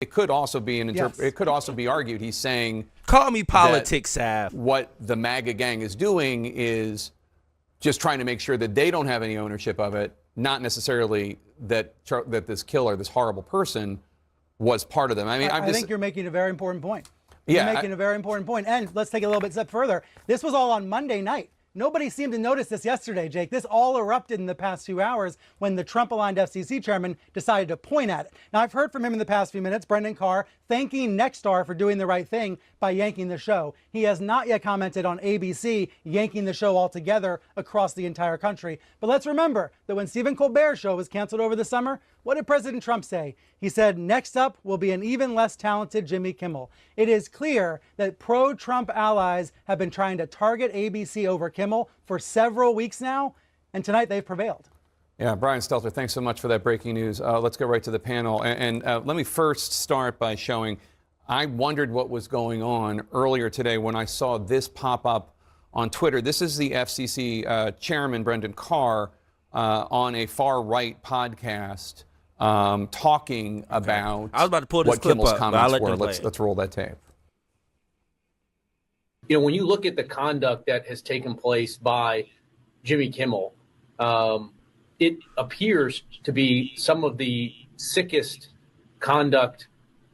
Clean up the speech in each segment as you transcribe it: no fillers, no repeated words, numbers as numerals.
It could also be it could also be argued he's saying, call me politics, Sav. What the MAGA gang is doing is just trying to make sure that they don't have any ownership of it, not necessarily that this killer, this horrible person, was part of them. I mean, I think you're making a very important point. Yeah, You're making a very important point. And let's take it a little bit step further. This was all on Monday night. Nobody seemed to notice this yesterday, Jake. This all erupted in the past few hours when the Trump-aligned FCC chairman decided to point at it. Now, I've heard from him in the past few minutes, Brendan Carr, thanking Nexstar for doing the right thing by yanking the show. He has not yet commented on ABC yanking the show altogether across the entire country. But let's remember that when Stephen Colbert's show was canceled over the summer, what did President Trump say? He said, next up will be an even less talented Jimmy Kimmel. It is clear that pro-Trump allies have been trying to target ABC over Kimmel for several weeks now, and tonight they've prevailed. Yeah, Brian Stelter, thanks so much for that breaking news. Let's go right to the panel. And let me first start by showing, I wondered what was going on earlier today when I saw this pop up on Twitter. This is the FCC chairman, Brendan Carr, on a far-right podcast talking about I was about to pull this what clip Kimmel's up, comments were. Let's roll that tape. You know, when you look at the conduct that has taken place by Jimmy Kimmel, it appears to be some of the sickest conduct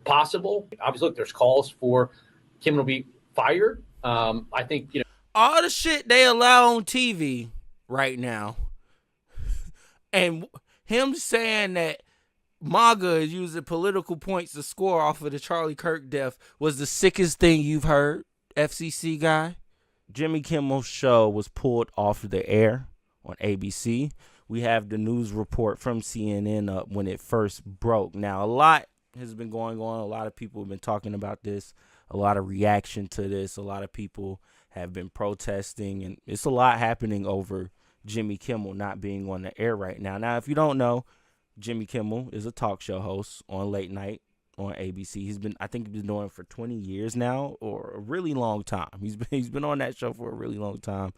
possible. Obviously, look, there's calls for Kimmel to be fired. I think, you know, all the shit they allow on TV right now, and him saying that MAGA is using political points to score off of the Charlie Kirk death was the sickest thing you've heard, FCC guy. Jimmy Kimmel's show was pulled off of the air on ABC. We have the news report from CNN up when it first broke. Now, a lot has been going on. A lot of people have been talking about this. A lot of reaction to this. A lot of people have been protesting. And it's a lot happening over Jimmy Kimmel not being on the air right now. Now, if you don't know, Jimmy Kimmel is a talk show host on late night on ABC. I think he's been doing it for 20 years now, or a really long time. He's been on that show for a really long time.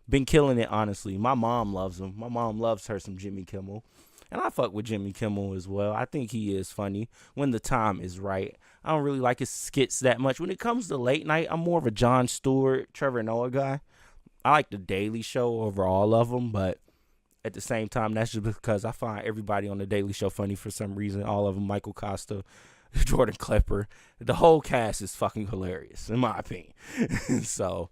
Been killing it, honestly. My mom loves him. My mom loves her some Jimmy Kimmel. And I fuck with Jimmy Kimmel as well. I think he is funny when the time is right. I don't really like his skits that much. When it comes to late night, I'm more of a Jon Stewart, Trevor Noah guy. I like The Daily Show over all of them, but at the same time, that's just because I find everybody on The Daily Show funny for some reason. All of them, Michael Costa, Jordan Klepper. The whole cast is fucking hilarious, in my opinion. So,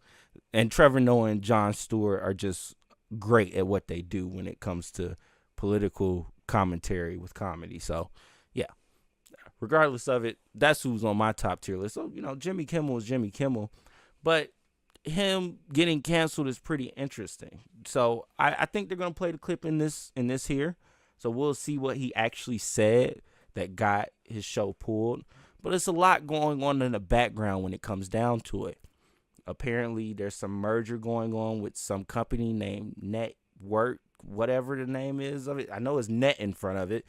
and Trevor Noah and Jon Stewart are just great at what they do when it comes to political commentary with comedy. So, yeah, regardless of it, that's who's on my top tier list. So, you know, Jimmy Kimmel is Jimmy Kimmel, but him getting canceled is pretty interesting. So I think they're gonna play the clip in this here. So we'll see what he actually said that got his show pulled. But it's a lot going on in the background when it comes down to it. Apparently there's some merger going on with some company named Network, whatever the name is of it. I know it's net in front of it.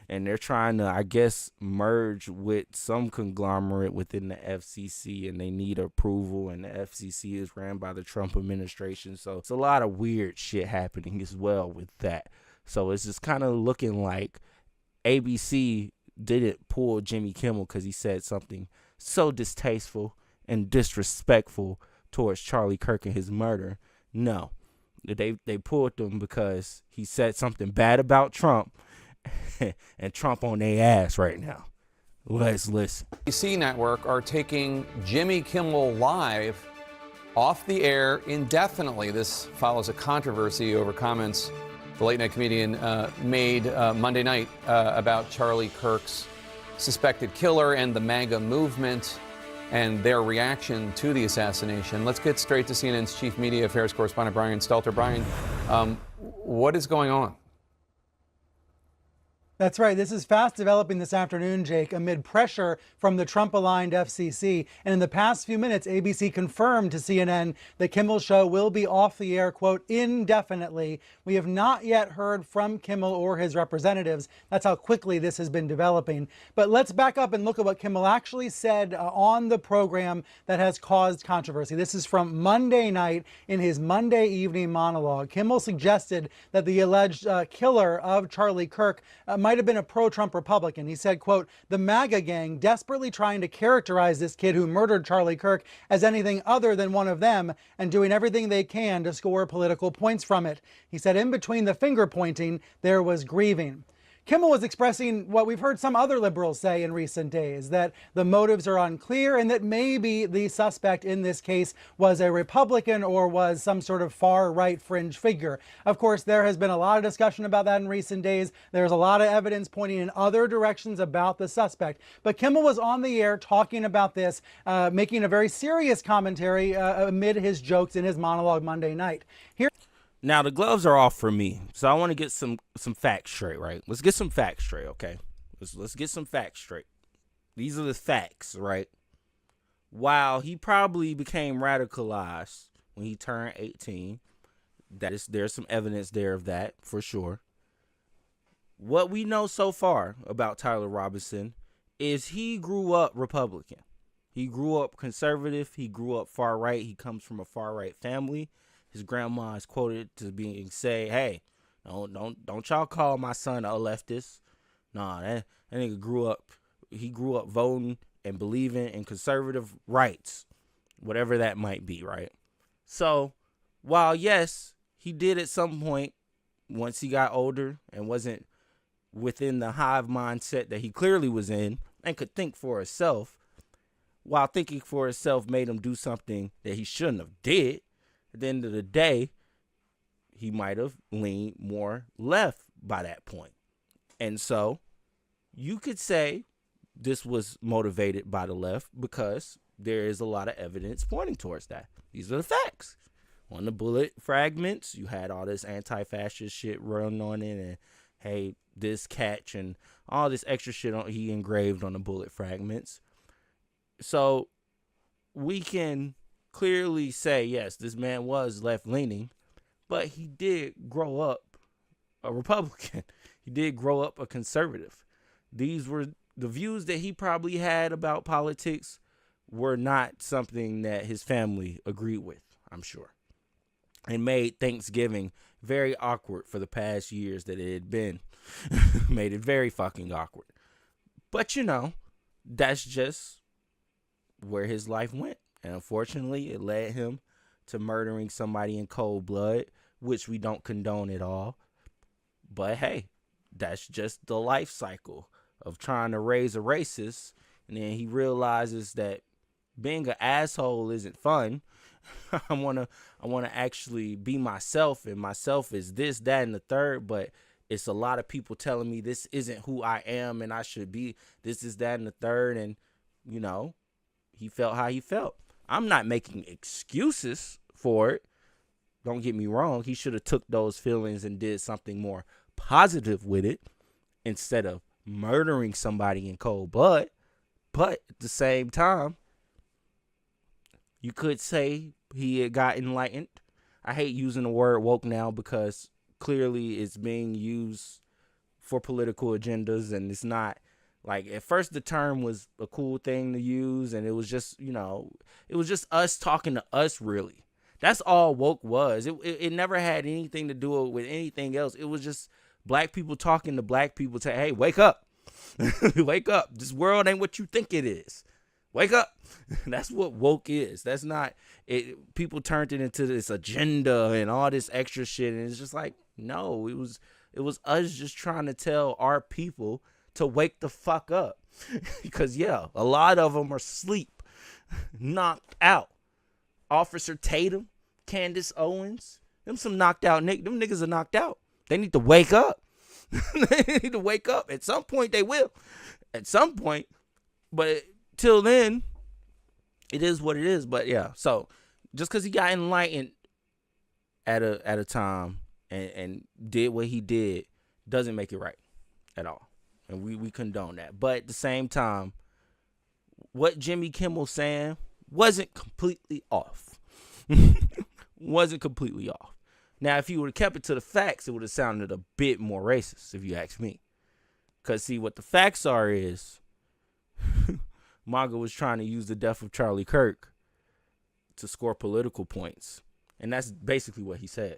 And they're trying to, I guess, merge with some conglomerate within the FCC, and they need approval, and the FCC is ran by the Trump administration. So it's a lot of weird shit happening as well with that. So it's just kind of looking like ABC didn't pull Jimmy Kimmel because he said something so distasteful and disrespectful towards Charlie Kirk and his murder. No, they pulled him because he said something bad about Trump, and Trump on their ass right now. Let's listen. ABC Network are taking Jimmy Kimmel Live off the air indefinitely. This follows a controversy over comments the late night comedian made Monday night about Charlie Kirk's suspected killer and the MAGA movement and their reaction to the assassination. Let's get straight to CNN's chief media affairs correspondent, Brian Stelter. Brian, what is going on? That's right. This is fast developing this afternoon, Jake, amid pressure from the Trump-aligned FCC. And in the past few minutes, ABC confirmed to CNN that Kimmel's show will be off the air, quote, indefinitely. We have not yet heard from Kimmel or his representatives. That's how quickly this has been developing. But let's back up and look at what Kimmel actually said on the program that has caused controversy. This is from Monday night in his Monday evening monologue. Kimmel suggested that the alleged killer of Charlie Kirk might have been a pro-Trump Republican. He said, quote, "The MAGA gang desperately trying to characterize this kid who murdered Charlie Kirk as anything other than one of them and doing everything they can to score political points from it." He said in between the finger pointing, there was grieving. Kimmel was expressing what we've heard some other liberals say in recent days, that the motives are unclear and that maybe the suspect in this case was a Republican or was some sort of far-right fringe figure. Of course, there has been a lot of discussion about that in recent days. There's a lot of evidence pointing in other directions about the suspect. But Kimmel was on the air talking about this, making a very serious commentary amid his jokes in his monologue Monday night. Here. Now, the gloves are off for me, so I want to get some facts straight, right? Let's get some facts straight, okay? Let's get some facts straight. These are the facts, right? While he probably became radicalized when he turned 18, there's some evidence there of that, for sure. What we know so far about Tyler Robinson is he grew up Republican. He grew up conservative. He grew up far right. He comes from a far right family. His grandma is quoted to being say, "Hey, don't y'all call my son a leftist." Nah, that nigga grew up. He grew up voting and believing in conservative rights, whatever that might be, right? So, while yes, he did at some point once he got older and wasn't within the hive mindset that he clearly was in and could think for himself, while thinking for himself made him do something that he shouldn't have did. At the end of the day, he might have leaned more left by that point. And so you could say this was motivated by the left because there is a lot of evidence pointing towards that. These are the facts. On the bullet fragments, you had all this anti-fascist shit running on it and, hey, this catch and all this extra shit he engraved on the bullet fragments. So we can clearly say, yes, this man was left-leaning, but he did grow up a Republican. He did grow up a conservative. These were the views that he probably had about politics were not something that his family agreed with, I'm sure, and made Thanksgiving very awkward for the past years that it had been. Made it very fucking awkward. But, that's just where his life went. And unfortunately, it led him to murdering somebody in cold blood, which we don't condone at all. But hey, that's just the life cycle of trying to raise a racist. And then he realizes that being an asshole isn't fun. I wanna actually be myself, and myself is this, that, and the third. But it's a lot of people telling me this isn't who I am, and I should be this, is that, and the third. And he felt how he felt. I'm not making excuses for it. Don't get me wrong. He should have took those feelings and did something more positive with it instead of murdering somebody in cold blood. But at the same time, you could say he had got enlightened. I hate using the word woke now because clearly it's being used for political agendas, and it's not. Like, at first the term was a cool thing to use, and it was just, it was just us talking to us, really. That's all woke was. It never had anything to do with anything else. It was just black people talking to black people, saying, hey, wake up. Wake up. This world ain't what you think it is. Wake up. That's what woke is. That's not it. People turned it into this agenda and all this extra shit, and it's just like, no, it was us just trying to tell our people to wake the fuck up. Because, yeah, a lot of them are asleep, knocked out. Officer Tatum, Candace Owens, them some knocked out niggas. Them niggas are knocked out. They need to wake up. They need to wake up. At some point, they will. At some point. But till then, it is what it is. But, yeah, so just because he got enlightened at a time and did what he did doesn't make it right at all. And we condone that. But at the same time, what Jimmy Kimmel saying wasn't completely off. Wasn't completely off. Now, if he would have kept it to the facts, it would have sounded a bit more racist, if you ask me. Because, see, what the facts are is MAGA was trying to use the death of Charlie Kirk to score political points. And that's basically what he said.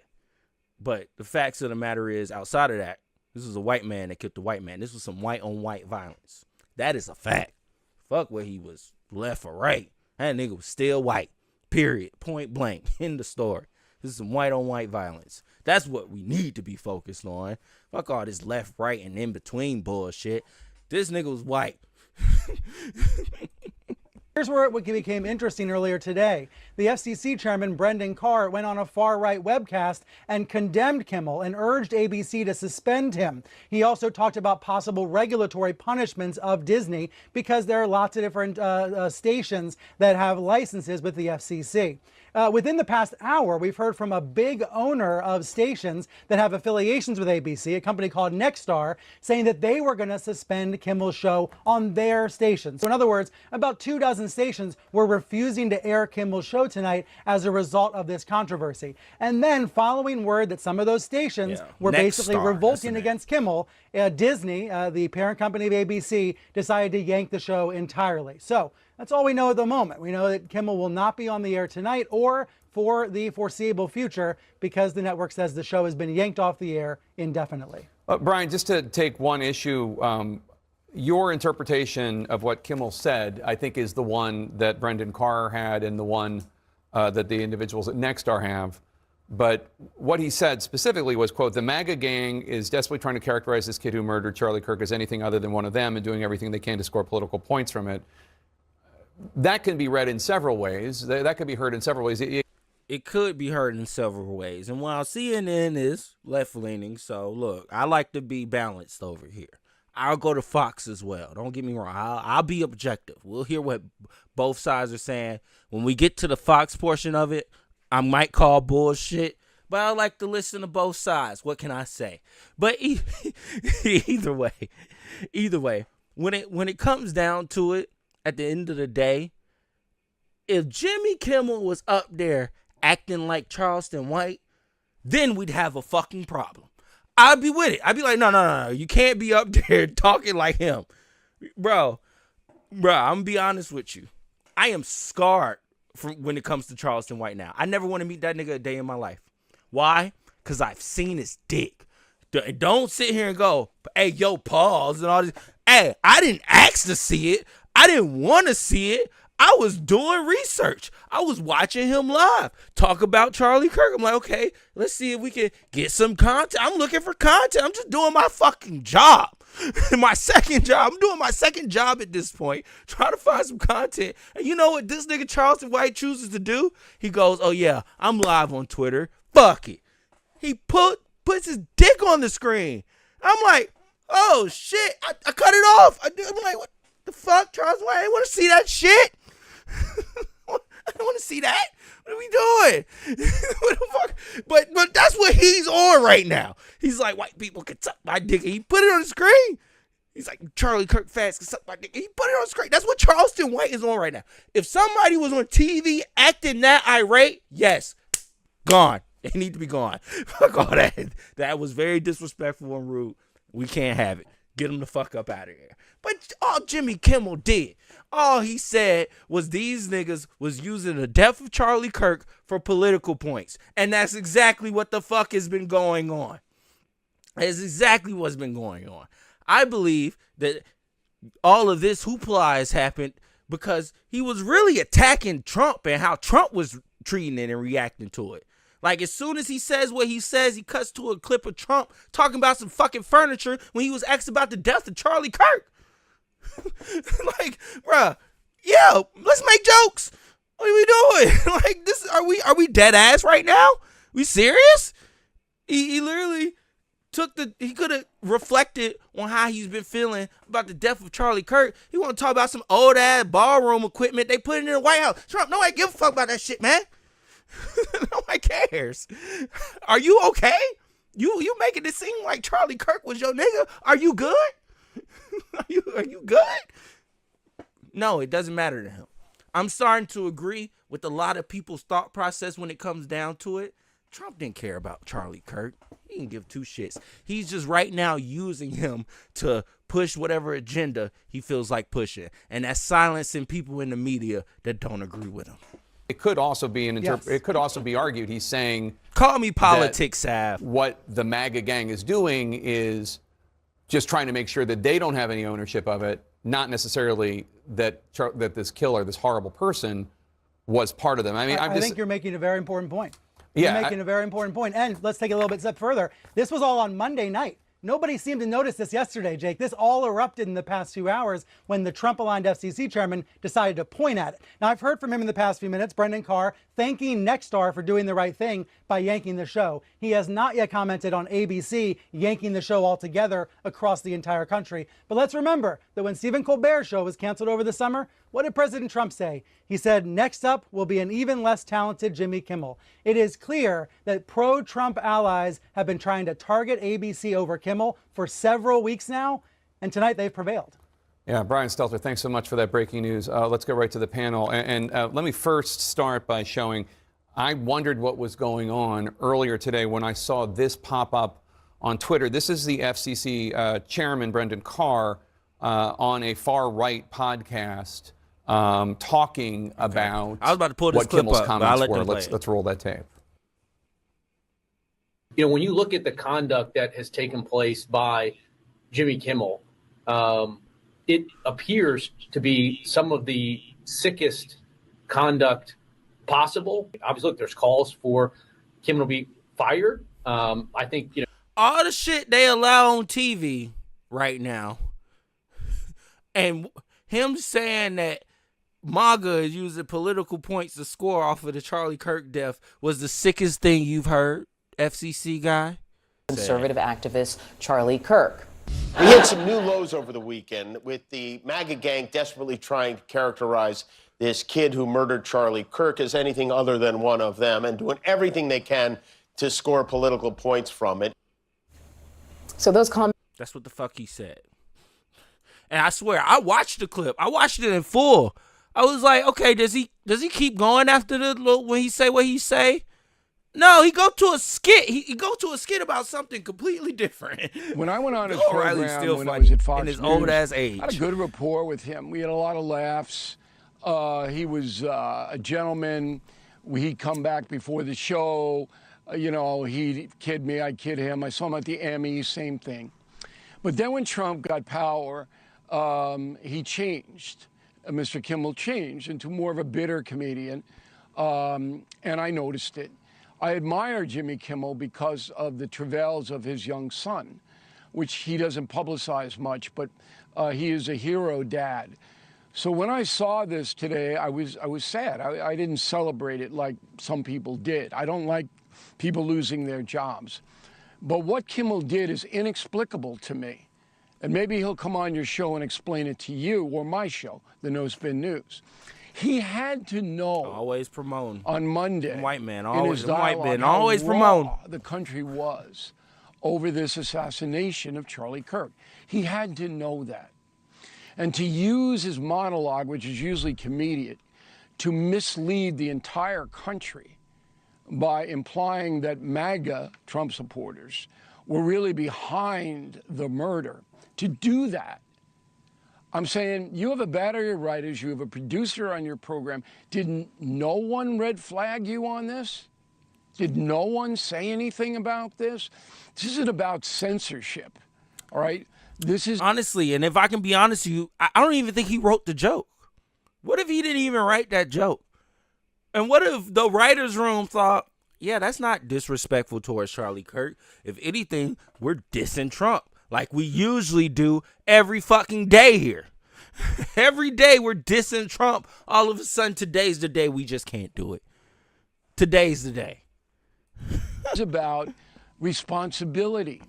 But the facts of the matter is, outside of that, This was a white man that killed the white man. This was some white on white violence. That is a fact. Fuck where he was left or right. That nigga was still white. Period. Point blank. In the story. This is some white on white violence. That's what we need to be focused on. Fuck all this left, right, and in between bullshit. This nigga was white. Here's where it became interesting earlier today. The FCC chairman, Brendan Carr, went on a far-right webcast and condemned Kimmel and urged ABC to suspend him. He also talked about possible regulatory punishments of Disney because there are lots of different stations that have licenses with the FCC. Within the past hour, we've heard from a big owner of stations that have affiliations with ABC, a company called Nexstar, saying that they were going to suspend Kimmel's show on their station. So in other words, about 24 stations were refusing to air Kimmel's show tonight as a result of this controversy. And then following word that some of those stations were basically revolting against Kimmel, Disney, the parent company of ABC, decided to yank the show entirely. So that's all we know at the moment. We know that Kimmel will not be on the air tonight or for the foreseeable future because the network says the show has been yanked off the air indefinitely. Brian, just to take one issue, your interpretation of what Kimmel said, I think, is the one that Brendan Carr had and the one that the individuals at Nexstar have. But what he said specifically was, quote, "The MAGA gang is desperately trying to characterize this kid who murdered Charlie Kirk as anything other than one of them and doing everything they can to score political points from it." That can be read in several ways. That could be heard in several ways. It could be heard in several ways. And while CNN is left-leaning, so look, I like to be balanced over here. I'll go to Fox as well. Don't get me wrong. I'll be objective. We'll hear what both sides are saying. When we get to the Fox portion of it, I might call bullshit, but I like to listen to both sides. What can I say? But either way, when it comes down to it, at the end of the day, if Jimmy Kimmel was up there acting like Charleston White, then we'd have a fucking problem. I'd be with it. I'd be like, no. You can't be up there talking like him. Bro, I'm going to be honest with you. I am scarred from when it comes to Charleston White now. I never want to meet that nigga a day in my life. Why? Because I've seen his dick. Don't sit here and go, hey, yo, pause and all this. Hey, I didn't ask to see it. I didn't want to see it. I was doing research. I was watching him live talk about Charlie Kirk. I'm like, okay, let's see if we can get some content. I'm looking for content. I'm just doing my fucking job. My second job. I'm doing my second job at this point, trying to find some content. And you know what this nigga Charleston White chooses to do? He goes, oh yeah, I'm live on Twitter. Fuck it. He puts his dick on the screen. I'm like, oh shit. I cut it off. I'm like, what the fuck, Charleston White? I didn't want to see that shit. I don't want to see that. What are we doing? What the fuck? But that's what he's on right now. He's like, white people can suck my dick. He put it on the screen. He's like, Charlie Kirk fast can suck my dick. He put it on the screen. That's what Charleston White is on right now. If somebody was on TV acting that irate, yes, gone. They need to be gone. Fuck all that. That was very disrespectful and rude. We can't have it. Get him the fuck up out of here. But all Jimmy Kimmel did, all he said was these niggas was using the death of Charlie Kirk for political points. And that's exactly what the fuck has been going on. That's exactly what's been going on. I believe that all of this hoopla has happened because he was really attacking Trump and how Trump was treating it and reacting to it. Like, as soon as he says what he says, he cuts to a clip of Trump talking about some fucking furniture when he was asked about the death of Charlie Kirk. Like, bruh, yeah, let's make jokes. What are we doing? Like, this, are we dead ass right now? We serious? He literally he could have reflected on how he's been feeling about the death of Charlie Kirk. He want to talk about some old ass ballroom equipment they put in the White House. Trump, nobody give a fuck about that shit, man. Nobody cares. Are you okay? You making it seem like Charlie Kirk was your nigga? Are you good? Are you good? No, it doesn't matter to him. I'm starting to agree with a lot of people's thought process when it comes down to it. Trump didn't care about Charlie Kirk. He didn't give two shits. He's just right now using him to push whatever agenda he feels like pushing. And that's silencing people in the media that don't agree with him. It could also be Yes. it could also be argued he's saying Call me politics, Sav. what the MAGA gang is doing is just trying to make sure that they don't have any ownership of it, not necessarily that this killer, this horrible person, was part of them. I mean, I think you're making a very important point. Yeah, You're making a very important point. And let's take it a little bit step further. This was all on Monday night. Nobody seemed to notice this yesterday, Jake. This all erupted in the past few hours when the Trump-aligned FCC chairman decided to point at it. Now, I've heard from him in the past few minutes, Brendan Carr, thanking Nexstar for doing the right thing by yanking the show. He has not yet commented on ABC yanking the show altogether across the entire country. But let's remember that when Stephen Colbert's show was canceled over the summer, what did President Trump say? He said, next up will be an even less talented Jimmy Kimmel. It is clear that pro-Trump allies have been trying to target ABC over Kimmel for several weeks now, and tonight they've prevailed. Yeah, Brian Stelter, thanks so much for that breaking news. Let's go right to the panel. And let me first start by showing, I wondered what was going on earlier today when I saw this pop up on Twitter. This is the FCC chairman, Brendan Carr, on a far-right podcast talking about I was about to pull this what clip Kimmel's up, but I'll comments let were. them play it. Let's roll that tape. You know, when you look at the conduct that has taken place by Jimmy Kimmel, it appears to be some of the sickest conduct possible. Obviously, look, there's calls for Kimmel to be fired. I think, you know, All the shit they allow on TV right now, and him saying that MAGA is using political points to score off of the Charlie Kirk death was the sickest thing you've heard, FCC guy? Conservative activist Charlie Kirk. We hit some new lows over the weekend with the MAGA gang desperately trying to characterize this kid who murdered Charlie Kirk as anything other than one of them and doing everything they can to score political points from it. So those comments. That's what the fuck he said. And I swear, I watched the clip. I watched it in full. I was like, okay, does he keep going after when he say what he say? No, he go to a skit. He go to a skit about something completely different. When I went on his O'Reilly's program still when I funny was at Fox in his News, old ass age. I had a good rapport with him. We had a lot of laughs. He was a gentleman. He'd come back before the show. He'd kid me, I'd kid him. I saw him at the Emmys, same thing. But then when Trump got power, he changed. Mr. Kimmel changed into more of a bitter comedian, and I noticed it. I admire Jimmy Kimmel because of the travails of his young son, which he doesn't publicize much, but he is a hero dad. So when I saw this today, I was sad. I didn't celebrate it like some people did. I don't like people losing their jobs. But what Kimmel did is inexplicable to me. And maybe he'll come on your show and explain it to you or my show, the No Spin News. He had to know Always promoting. on Monday White man, in always his them white dialogue men, how always raw promoting. the country was over this assassination of Charlie Kirk. He had to know that. And to use his monologue, which is usually comedic, to mislead the entire country by implying that MAGA, Trump supporters, were really behind the murder. To do that, I'm saying you have a battery of writers, you have a producer on your program. Did no one red flag you on this? Did no one say anything about this? This isn't about censorship, all right? This is Honestly, and if I can be honest with you, I don't even think he wrote the joke. What if he didn't even write that joke? And what if the writer's room thought, yeah, that's not disrespectful towards Charlie Kirk. If anything, we're dissing Trump like we usually do every fucking day here. Every day we're dissing Trump. All of a sudden, today's the day we just can't do it. Today's the day. It's about responsibility.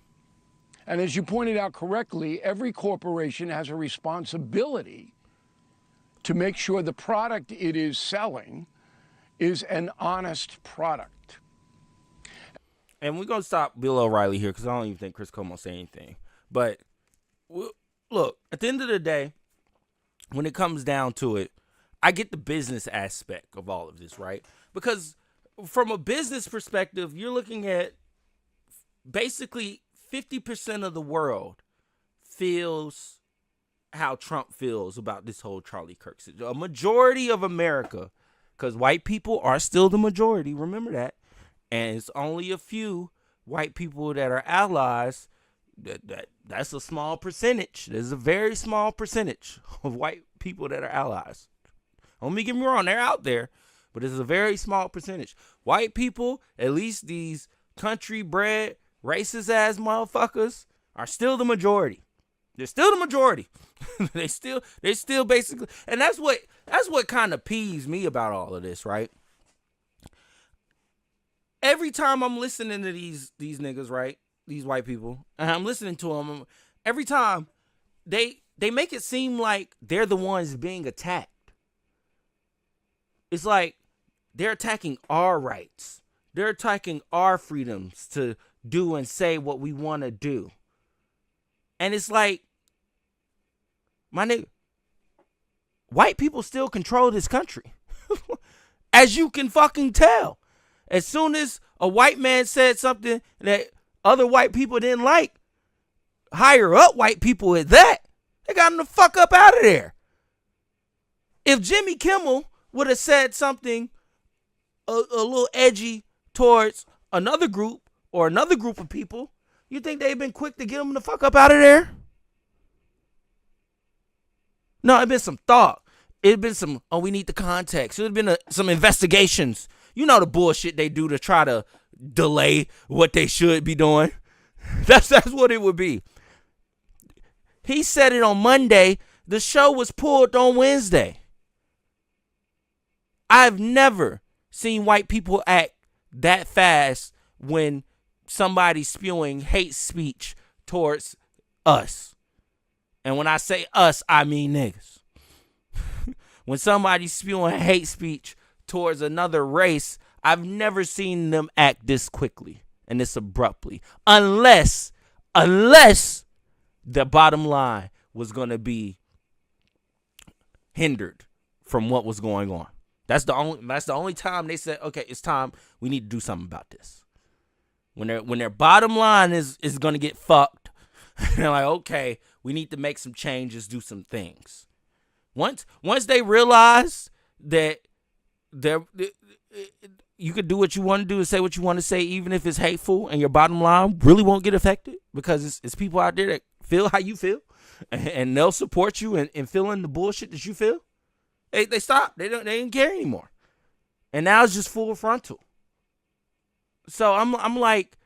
And as you pointed out correctly, every corporation has a responsibility to make sure the product it is selling is an honest product. And we're going to stop Bill O'Reilly here because I don't even think Chris Cuomo say anything. But look, at the end of the day, when it comes down to it, I get the business aspect of all of this, right? Because from a business perspective, you're looking at basically 50% of the world feels how Trump feels about this whole Charlie Kirk situation. A majority of America because white people are still the majority. Remember that. And it's only a few white people that are allies. That's a small percentage. There's a very small percentage of white people that are allies. Don't get me wrong, they're out there, but it's a very small percentage. White people, at least these country-bred, racist-ass motherfuckers, are still the majority. They're still the majority. they still basically, and that's what kind of peeves me about all of this, right? Every time I'm listening to these niggas, right, these white people, and I'm listening to them, every time they make it seem like they're the ones being attacked. It's like they're attacking our rights. They're attacking our freedoms to do and say what we want to do. And it's like, my nigga, white people still control this country. As you can fucking tell. As soon as a white man said something that other white people didn't like, higher up white people at that, they got him the fuck up out of there. If Jimmy Kimmel would have said something a little edgy towards another group or another group of people, you think they've been quick to get him the fuck up out of there? No, it'd been some thought. It'd been some, we need the context. It'd been some investigations. You know the bullshit they do to try to delay what they should be doing. That's what it would be. He said it on Monday. The show was pulled on Wednesday. I've never seen white people act that fast when somebody's spewing hate speech towards us. And when I say us, I mean niggas. When somebody's spewing hate speech towards another race, I've never seen them act this quickly and this abruptly. Unless the bottom line was going to be hindered from what was going on. That's the only time they said, okay, it's time, we need to do something about this. When their bottom line is going to get fucked, they're like, okay, we need to make some changes, do some things. Once they realize that you could do what you want to do and say what you want to say, even if it's hateful, and your bottom line really won't get affected because it's people out there that feel how you feel, and they'll support you in feeling the bullshit that you feel. They stop. They didn't care anymore, and now it's just full frontal. So I'm like,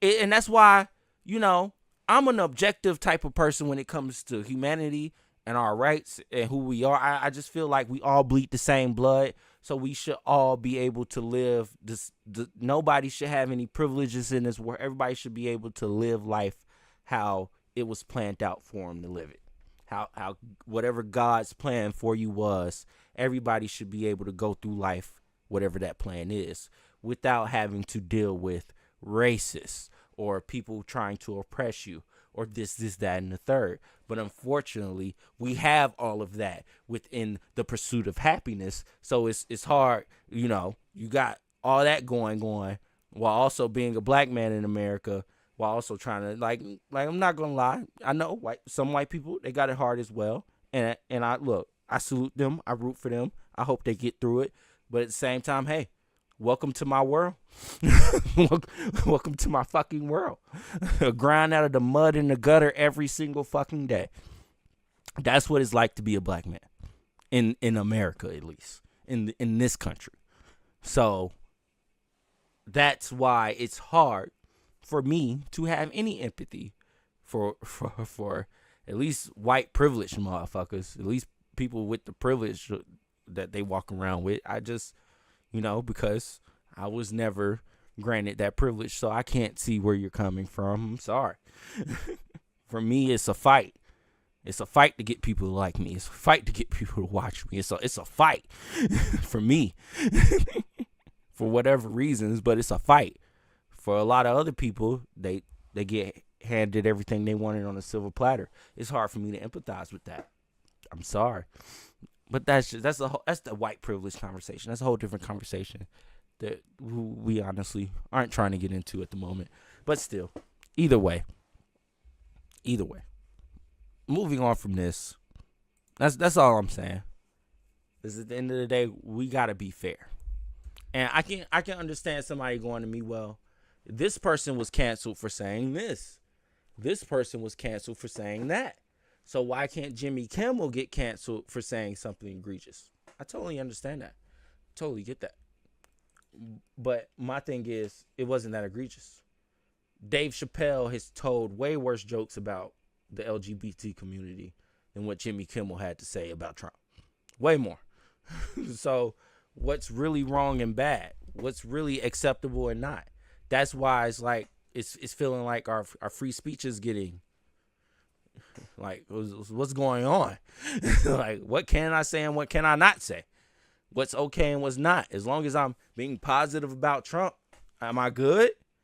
and that's why, I'm an objective type of person when it comes to humanity and our rights and who we are. I just feel like we all bleed the same blood, so we should all be able to live this. Nobody should have any privileges in this world. Everybody should be able to live life how it was planned out for them to live it. How whatever God's plan for you was, everybody should be able to go through life, whatever that plan is, without having to deal with racists or people trying to oppress you or this, that, and the third. But unfortunately, we have all of that within the pursuit of happiness. So it's hard, you got all that going on while also being a black man in America, while also trying to, like I'm not gonna lie, I know some white people, they got it hard as well, and I salute them, I root for them, I hope they get through it, but at the same time, hey, welcome to my world. Welcome to my fucking world. Grind out of the mud in the gutter every single fucking day. That's what it's like to be a black man in America, at least in this country. So that's why it's hard for me to have any empathy for at least white privileged motherfuckers, at least people with the privilege that they walk around with. I just, because I was never granted that privilege, so I can't see where you're coming from. I'm sorry. For me, it's a fight. It's a fight to get people to like me. It's a fight to get people to watch me. It's a fight for me, for whatever reasons, but it's a fight. For a lot of other people, they get handed everything they wanted on a silver platter. It's hard for me to empathize with that. I'm sorry, but that's the white privilege conversation. That's a whole different conversation that we honestly aren't trying to get into at the moment. But still, either way. Moving on from this, that's all I'm saying. Because at the end of the day, we gotta be fair. And I can understand somebody going to me, well, this person was canceled for saying this. This person was canceled for saying that. So why can't Jimmy Kimmel get canceled for saying something egregious? I totally understand that. Totally get that. But my thing is, it wasn't that egregious. Dave Chappelle has told way worse jokes about the LGBT community than what Jimmy Kimmel had to say about Trump. Way more. So what's really wrong and bad? What's really acceptable and not? That's why it's like it's feeling like our free speech is getting like, what's going on? Like, what can I say and what can I not say? What's okay and what's not? As long as I'm being positive about Trump, am I good?